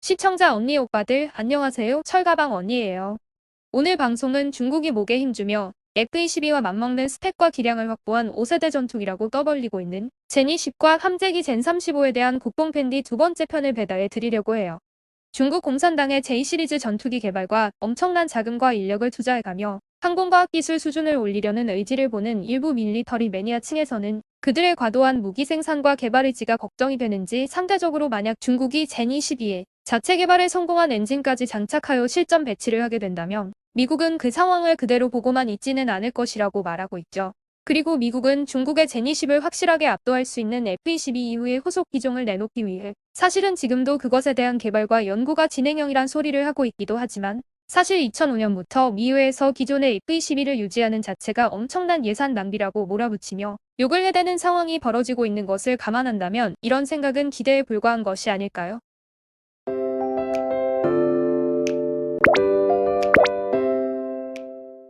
시청자 언니 오빠들 안녕하세요. 철가방 언니예요. 오늘 방송은 중국이 목에 힘주며 F-22와 맞먹는 스펙과 기량을 확보한 5세대 전투기라고 떠벌리고 있는 제니10과 함재기 젠35에 대한 국뽕팬디 두 번째 편을 배달해 드리려고 해요. 중국 공산당의 J 시리즈 전투기 개발과 엄청난 자금과 인력을 투자해가며 항공과학기술 수준을 올리려는 의지를 보는 일부 밀리터리 매니아층에서는 그들의 과도한 무기 생산과 개발 의지가 걱정이 되는지, 상대적으로 만약 중국이 제니12에 자체 개발에 성공한 엔진까지 장착하여 실전 배치를 하게 된다면 미국은 그 상황을 그대로 보고만 있지는 않을 것이라고 말하고 있죠. 그리고 미국은 중국의 제니10을 확실하게 압도할 수 있는 F-22 이후의 후속 기종을 내놓기 위해 사실은 지금도 그것에 대한 개발과 연구가 진행형이란 소리를 하고 있기도 하지만, 사실 2005년부터 미의회에서 기존의 F-22를 유지하는 자체가 엄청난 예산 낭비라고 몰아붙이며 욕을 해대는 상황이 벌어지고 있는 것을 감안한다면 이런 생각은 기대에 불과한 것이 아닐까요?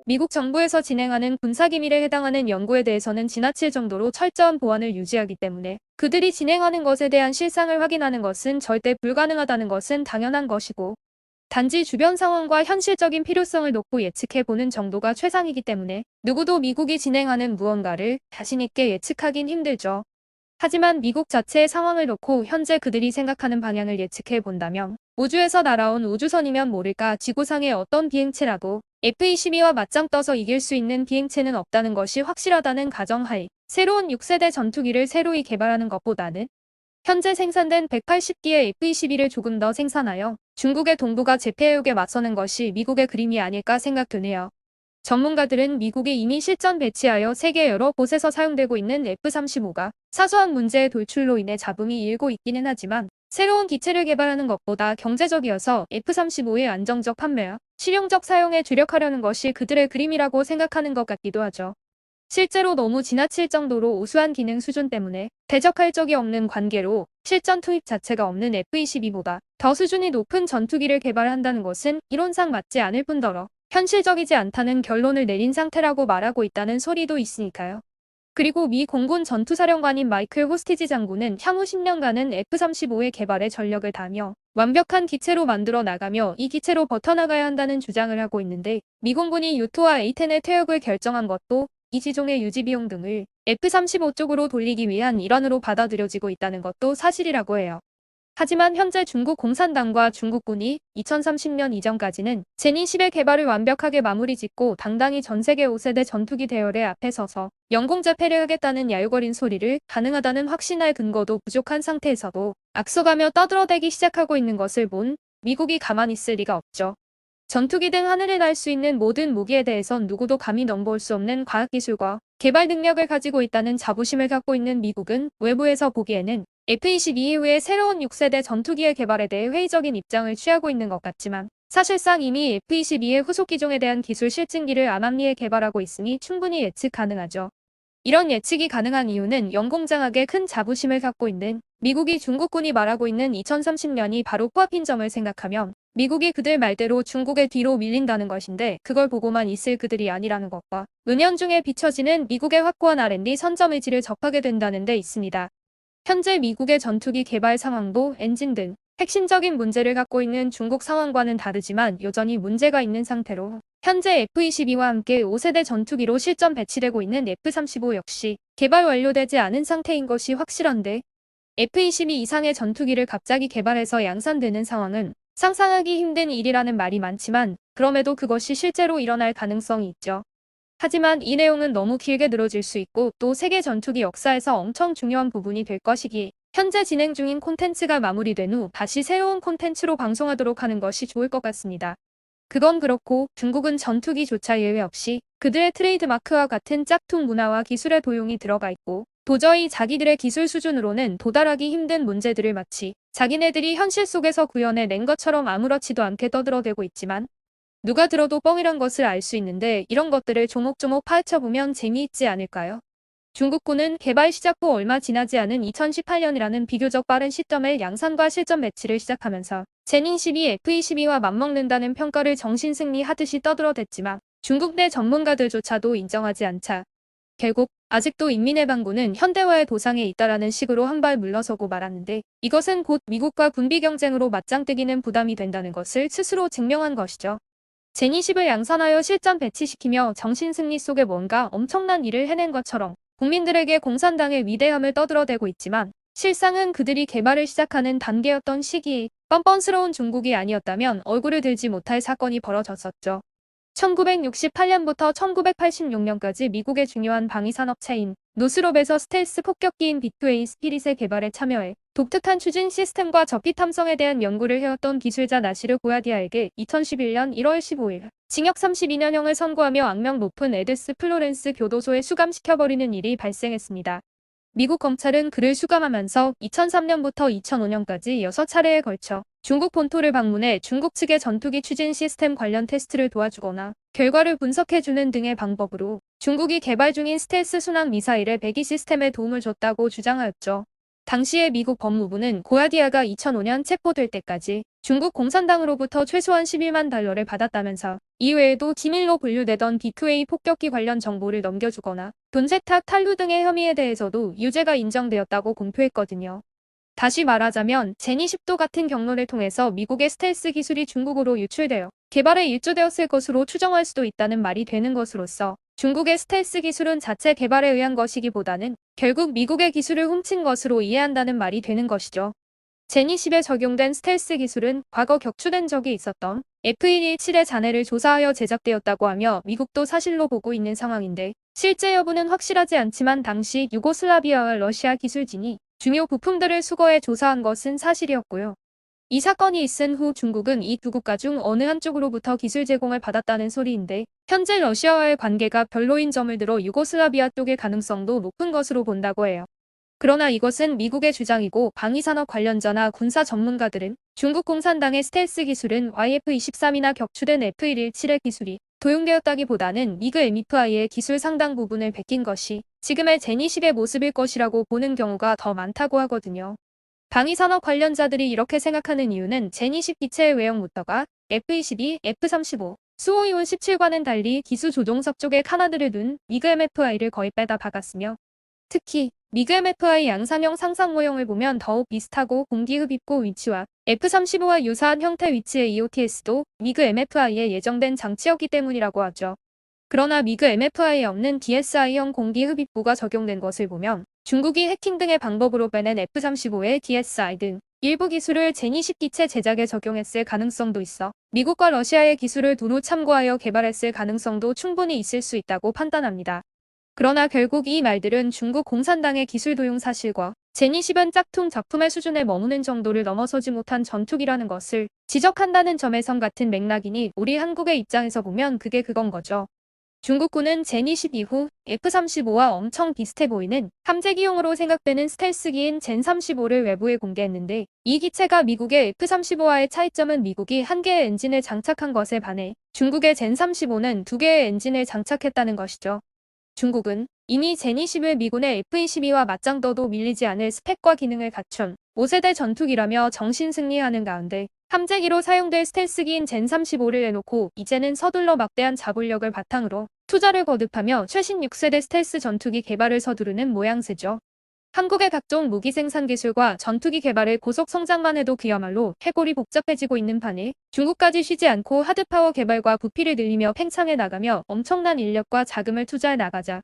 미국 정부에서 진행하는 군사기밀에 해당하는 연구에 대해서는 지나칠 정도로 철저한 보안을 유지하기 때문에 그들이 진행하는 것에 대한 실상을 확인하는 것은 절대 불가능하다는 것은 당연한 것이고, 단지 주변 상황과 현실적인 필요성을 놓고 예측해보는 정도가 최상이기 때문에 누구도 미국이 진행하는 무언가를 자신있게 예측하긴 힘들죠. 하지만 미국 자체의 상황을 놓고 현재 그들이 생각하는 방향을 예측해본다면 우주에서 날아온 우주선이면 모를까 지구상의 어떤 비행체라도 F-22와 맞짱 떠서 이길 수 있는 비행체는 없다는 것이 확실하다는 가정하에 새로운 6세대 전투기를 새로이 개발하는 것보다는 현재 생산된 180기의 F-22를 조금 더 생산하여 중국의 동북아 제패의혹에 맞서는 것이 미국의 그림이 아닐까 생각되네요. 전문가들은 미국이 이미 실전 배치하여 세계 여러 곳에서 사용되고 있는 F-35가 사소한 문제의 돌출로 인해 잡음이 일고 있기는 하지만 새로운 기체를 개발하는 것보다 경제적이어서 F-35의 안정적 판매와 실용적 사용에 주력하려는 것이 그들의 그림이라고 생각하는 것 같기도 하죠. 실제로 너무 지나칠 정도로 우수한 기능 수준 때문에 대적할 적이 없는 관계로 실전 투입 자체가 없는 F-22보다 더 수준이 높은 전투기를 개발한다는 것은 이론상 맞지 않을 뿐더러 현실적이지 않다는 결론을 내린 상태라고 말하고 있다는 소리도 있으니까요. 그리고 미 공군 전투사령관인 마이클 호스티지 장군은 향후 10년간은 F-35의 개발에 전력을 다하며 완벽한 기체로 만들어 나가며 이 기체로 버텨나가야 한다는 주장을 하고 있는데, 미 공군이 유토와 A-10의 퇴역을 결정한 것도 이 지종의 유지 비용 등을 F-35 쪽으로 돌리기 위한 일환으로 받아들여지고 있다는 것도 사실이라고 해요. 하지만 현재 중국 공산당과 중국군이 2030년 이전까지는 제니10의 개발을 완벽하게 마무리 짓고 당당히 전세계 5세대 전투기 대열의 앞에 서서 영공자패를 하겠다는 야유거린 소리를 가능하다는 확신할 근거도 부족한 상태에서도 앞서가며 떠들어대기 시작하고 있는 것을 본 미국이 가만히 있을 리가 없죠. 전투기 등 하늘을 날 수 있는 모든 무기에 대해선 누구도 감히 넘볼 수 없는 과학기술과 개발 능력을 가지고 있다는 자부심을 갖고 있는 미국은 외부에서 보기에는 F-22 이후의 새로운 6세대 전투기의 개발에 대해 회의적인 입장을 취하고 있는 것 같지만, 사실상 이미 F-22의 후속 기종에 대한 기술 실증기를 암암리에 개발하고 있으니 충분히 예측 가능하죠. 이런 예측이 가능한 이유는 영공장악에 큰 자부심을 갖고 있는 미국이 중국군이 말하고 있는 2030년이 바로 코앞인 점을 생각하면 미국이 그들 말대로 중국의 뒤로 밀린다는 것인데, 그걸 보고만 있을 그들이 아니라는 것과 은연중에 비춰지는 미국의 확고한 R&D 선점 의지를 접하게 된다는 데 있습니다. 현재 미국의 전투기 개발 상황도 엔진 등 핵심적인 문제를 갖고 있는 중국 상황과는 다르지만 여전히 문제가 있는 상태로 현재 F-22와 함께 5세대 전투기로 실전 배치되고 있는 F-35 역시 개발 완료되지 않은 상태인 것이 확실한데, F-22 이상의 전투기를 갑자기 개발해서 양산되는 상황은 상상하기 힘든 일이라는 말이 많지만 그럼에도 그것이 실제로 일어날 가능성이 있죠. 하지만 이 내용은 너무 길게 늘어질 수 있고 또 세계 전투기 역사에서 엄청 중요한 부분이 될 것이기에 현재 진행 중인 콘텐츠가 마무리된 후 다시 새로운 콘텐츠로 방송하도록 하는 것이 좋을 것 같습니다. 그건 그렇고 중국은 전투기조차 예외 없이 그들의 트레이드마크와 같은 짝퉁 문화와 기술의 도용이 들어가 있고, 도저히 자기들의 기술 수준으로는 도달하기 힘든 문제들을 마치 자기네들이 현실 속에서 구현해낸 것처럼 아무렇지도 않게 떠들어대고 있지만 누가 들어도 뻥이란 것을 알 수 있는데, 이런 것들을 조목조목 파헤쳐보면 재미있지 않을까요? 중국군은 개발 시작 후 얼마 지나지 않은 2018년이라는 비교적 빠른 시점에 양산과 실전 배치를 시작하면서 제니12 F-22와 맞먹는다는 평가를 정신승리하듯이 떠들어댔지만 중국 내 전문가들조차도 인정하지 않자 결국 아직도 인민해방군은 현대화의 도상에 있다라는 식으로 한 발 물러서고 말았는데 이것은 곧 미국과 군비 경쟁으로 맞짱뜨기는 부담이 된다는 것을 스스로 증명한 것이죠. 제니10을 양산하여 실전 배치시키며 정신승리 속에 뭔가 엄청난 일을 해낸 것처럼 국민들에게 공산당의 위대함을 떠들어대고 있지만 실상은 그들이 개발을 시작하는 단계였던 시기에 뻔뻔스러운 중국이 아니었다면 얼굴을 들지 못할 사건이 벌어졌었죠. 1968년부터 1986년까지 미국의 중요한 방위산업체인 노스롭에서 스텔스 폭격기인 B2A 스피릿의 개발에 참여해 독특한 추진 시스템과 접히 탐성에 대한 연구를 해왔던 기술자 나시르 고야디아에게 2011년 1월 15일 징역 32년형을 선고하며 악명 높은 에드스 플로렌스 교도소에 수감시켜버리는 일이 발생했습니다. 미국 검찰은 그를 수감하면서 2003년부터 2005년까지 6차례에 걸쳐 중국 본토를 방문해 중국 측의 전투기 추진 시스템 관련 테스트를 도와주거나 결과를 분석해주는 등의 방법으로 중국이 개발 중인 스텔스 순항 미사일의 배기 시스템에 도움을 줬다고 주장하였죠. 당시의 미국 법무부는 고야디아가 2005년 체포될 때까지 중국 공산당으로부터 최소한 11만 달러를 받았다면서 이외에도 기밀로 분류되던 B2A 폭격기 관련 정보를 넘겨주거나 돈 세탁, 탈루 등의 혐의에 대해서도 유죄가 인정되었다고 공표했거든요. 다시 말하자면 제니10도 같은 경로를 통해서 미국의 스텔스 기술이 중국으로 유출되어 개발에 일조되었을 것으로 추정할 수도 있다는 말이 되는 것으로서 중국의 스텔스 기술은 자체 개발에 의한 것이기보다는 결국 미국의 기술을 훔친 것으로 이해한다는 말이 되는 것이죠. 제니10에 적용된 스텔스 기술은 과거 격추된 적이 있었던 F117의 잔해를 조사하여 제작되었다고 하며 미국도 사실로 보고 있는 상황인데 실제 여부는 확실하지 않지만 당시 유고슬라비아와 러시아 기술진이 중요 부품들을 수거해 조사한 것은 사실이었고요. 이 사건이 있은 후 중국은 이 두 국가 중 어느 한쪽으로부터 기술 제공을 받았다는 소리인데 현재 러시아와의 관계가 별로인 점을 들어 유고슬라비아 쪽의 가능성도 높은 것으로 본다고 해요. 그러나 이것은 미국의 주장이고 방위산업 관련자나 군사 전문가들은 중국 공산당의 스텔스 기술은 YF-23이나 격추된 F117의 기술이 도용되었다기보다는 미그 MFI의 기술 상당 부분을 베낀 것이 지금의 제니10의 모습일 것이라고 보는 경우가 더 많다고 하거든요. 방위산업 관련자들이 이렇게 생각하는 이유는 제니10 기체의 외형 모터가 F-22, F-35, 수호이온 17과는 달리 기수 조종석 쪽에 카나드를 둔 미그 MFI를 거의 빼다 박았으며 특히 미그 MFI 양산형 상상 모형을 보면 더욱 비슷하고 공기 흡입구 위치와 F-35와 유사한 형태 위치의 EOTS도 미그 MFI에 예정된 장치였기 때문이라고 하죠. 그러나 미그 MFI에 없는 DSI형 공기 흡입구가 적용된 것을 보면 중국이 해킹 등의 방법으로 빼낸 F-35의 DSI 등 일부 기술을 제니10 기체 제작에 적용했을 가능성도 있어 미국과 러시아의 기술을 두루 참고하여 개발했을 가능성도 충분히 있을 수 있다고 판단합니다. 그러나 결국 이 말들은 중국 공산당의 기술 도용 사실과 제니10은 짝퉁 작품의 수준에 머무는 정도를 넘어서지 못한 전투기라는 것을 지적한다는 점에선 같은 맥락이니 우리 한국의 입장에서 보면 그게 그건 거죠. 중국군은 제니10 이후 F-35와 엄청 비슷해 보이는 함재기용으로 생각되는 스텔스기인 젠-35를 외부에 공개했는데 이 기체가 미국의 F-35와의 차이점은 미국이 한 개의 엔진을 장착한 것에 반해 중국의 젠-35는 두 개의 엔진을 장착했다는 것이죠. 중국은 이미 제니10을 미군의 F-22와 맞짱떠도 밀리지 않을 스펙과 기능을 갖춘 5세대 전투기라며 정신승리하는 가운데 함재기로 사용될 스텔스기인 젠-35를 내놓고 이제는 서둘러 막대한 자본력을 바탕으로 투자를 거듭하며 최신 6세대 스텔스 전투기 개발을 서두르는 모양새죠. 한국의 각종 무기 생산 기술과 전투기 개발의 고속 성장만 해도 그야말로 해골이 복잡해지고 있는 판에 중국까지 쉬지 않고 하드파워 개발과 부피를 늘리며 팽창해 나가며 엄청난 인력과 자금을 투자해 나가자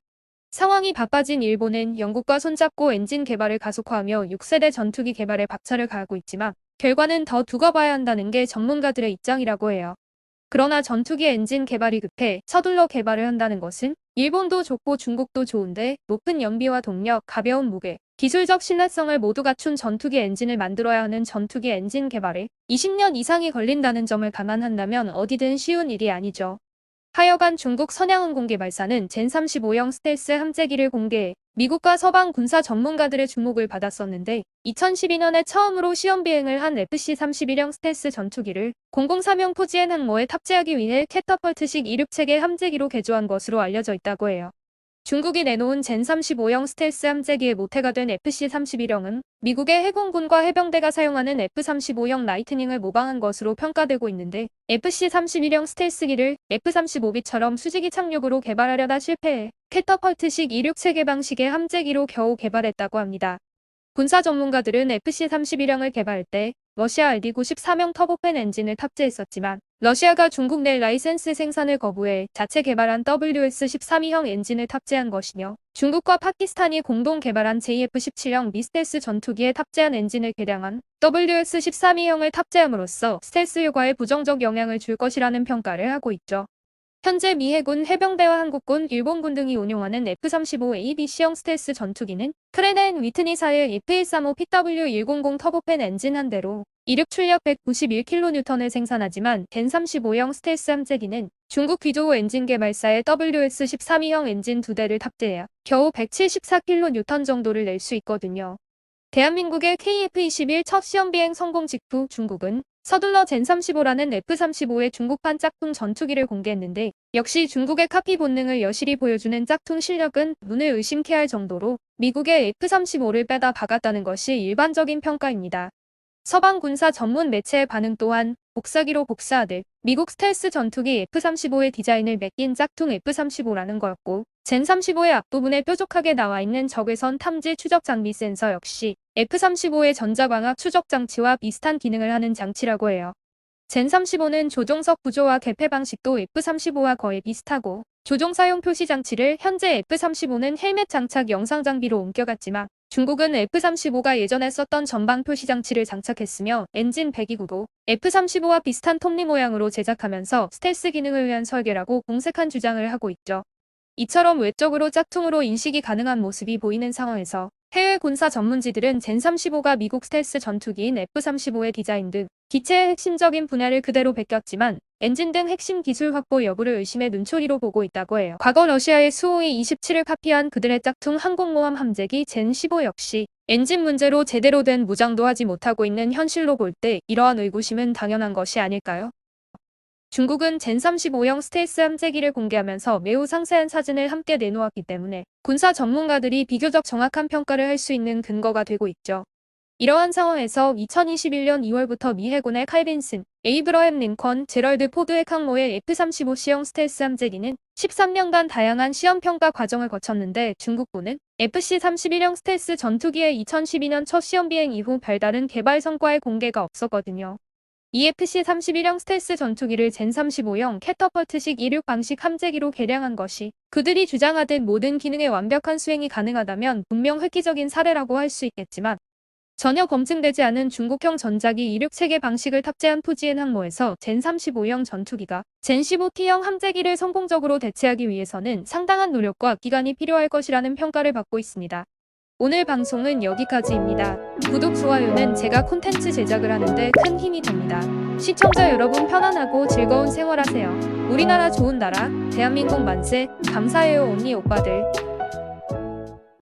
상황이 바빠진 일본은 영국과 손잡고 엔진 개발을 가속화하며 6세대 전투기 개발에 박차를 가하고 있지만 결과는 더 두고 봐야 한다는 게 전문가들의 입장이라고 해요. 그러나 전투기 엔진 개발이 급해 서둘러 개발을 한다는 것은 일본도 좋고 중국도 좋은데 높은 연비와 동력, 가벼운 무게, 기술적 신뢰성을 모두 갖춘 전투기 엔진을 만들어야 하는 전투기 엔진 개발에 20년 이상이 걸린다는 점을 감안한다면 어디든 쉬운 일이 아니죠. 하여간 중국 선양항공개발사는 젠-35형 스텔스 함재기를 공개해 미국과 서방 군사 전문가들의 주목을 받았었는데 2012년에 처음으로 시험 비행을 한 FC-31형 스텔스 전투기를 003형 포지엔 항모에 탑재하기 위해 캐터펄트식 이륙체계 함재기로 개조한 것으로 알려져 있다고 해요. 중국이 내놓은 젠35형 스텔스 함재기의 모태가 된 FC-31형은 미국의 해군군과 해병대가 사용하는 F-35형 라이트닝을 모방한 것으로 평가되고 있는데 FC-31형 스텔스기를 F-35B처럼 수직이 착륙으로 개발하려다 실패해 캐터펄트식 이륙 체계 방식의 함재기로 겨우 개발했다고 합니다. 군사 전문가들은 FC-31형을 개발할 때 러시아 RD-94명 터보팬 엔진을 탑재했었지만 러시아가 중국 내 라이센스 생산을 거부해 자체 개발한 WS-13형 엔진을 탑재한 것이며 중국과 파키스탄이 공동 개발한 JF-17형 미스텔스 전투기에 탑재한 엔진을 개량한 WS-13형을 탑재함으로써 스텔스 효과에 부정적 영향을 줄 것이라는 평가를 하고 있죠. 현재 미 해군, 해병대와 한국군, 일본군 등이 운용하는 F-35ABC형 스텔스 전투기는 크레넨 위트니사의 F-135PW100 터보팬 엔진 한 대로 이륙 출력 191kN을 생산하지만 젠35형 스텔스 함재기는 중국 귀조호 엔진 개발사의 WS-13형 엔진 2대를 탑재해야 겨우 174kN 정도를 낼 수 있거든요. 대한민국의 KF-21 첫 시험 비행 성공 직후 중국은 서둘러 젠35라는 F-35의 중국판 짝퉁 전투기를 공개했는데 역시 중국의 카피 본능을 여실히 보여주는 짝퉁 실력은 눈을 의심케 할 정도로 미국의 F-35를 빼다 박았다는 것이 일반적인 평가입니다. 서방 군사 전문 매체의 반응 또한 복사기로 복사하듯 미국 스텔스 전투기 F-35의 디자인을 맡긴 짝퉁 F-35라는 거였고 젠35의 앞부분에 뾰족하게 나와 있는 적외선 탐지 추적 장비 센서 역시 F-35의 전자광학 추적 장치와 비슷한 기능을 하는 장치라고 해요. 젠35는 조종석 구조와 개폐 방식도 F-35와 거의 비슷하고 조종 사용 표시 장치를 현재 F-35는 헬멧 장착 영상 장비로 옮겨갔지만 중국은 F-35가 예전에 썼던 전방 표시 장치를 장착했으며 엔진 배기구도 F-35와 비슷한 톱니 모양으로 제작하면서 스텔스 기능을 위한 설계라고 공색한 주장을 하고 있죠. 이처럼 외적으로 짝퉁으로 인식이 가능한 모습이 보이는 상황에서 해외 군사 전문지들은 젠35가 미국 스텔스 전투기인 F-35의 디자인 등 기체의 핵심적인 분야를 그대로 베꼈지만 엔진 등 핵심 기술 확보 여부를 의심의 눈초리로 보고 있다고 해요. 과거 러시아의 수호이 27을 카피한 그들의 짝퉁 항공모함 함재기 젠15 역시 엔진 문제로 제대로 된 무장도 하지 못하고 있는 현실로 볼 때 이러한 의구심은 당연한 것이 아닐까요? 중국은 젠35형 스텔스 함재기를 공개하면서 매우 상세한 사진을 함께 내놓았기 때문에 군사 전문가들이 비교적 정확한 평가를 할 수 있는 근거가 되고 있죠. 이러한 상황에서 2021년 2월부터 미 해군의 칼 빈슨, 에이브러햄 링컨, 제럴드 포드의 항모의 F-35C형 스텔스 함재기는 13년간 다양한 시험 평가 과정을 거쳤는데 중국군은 FC-31형 스텔스 전투기의 2012년 첫 시험 비행 이후 별다른 개발 성과의 공개가 없었거든요. 이 FC-31형 스텔스 전투기를 젠35형 캐터펄트식 이륙 방식 함재기로 개량한 것이 그들이 주장하듯 모든 기능의 완벽한 수행이 가능하다면 분명 획기적인 사례라고 할 수 있겠지만 전혀 검증되지 않은 중국형 전자기 이륙체계 방식을 탑재한 푸지엔 항모에서 젠35형 전투기가 젠15T형 함재기를 성공적으로 대체하기 위해서는 상당한 노력과 기간이 필요할 것이라는 평가를 받고 있습니다. 오늘 방송은 여기까지입니다. 구독, 좋아요는 제가 콘텐츠 제작을 하는데 큰 힘이 됩니다. 시청자 여러분 편안하고 즐거운 생활하세요. 우리나라 좋은 나라, 대한민국 만세. 감사해요 언니 오빠들.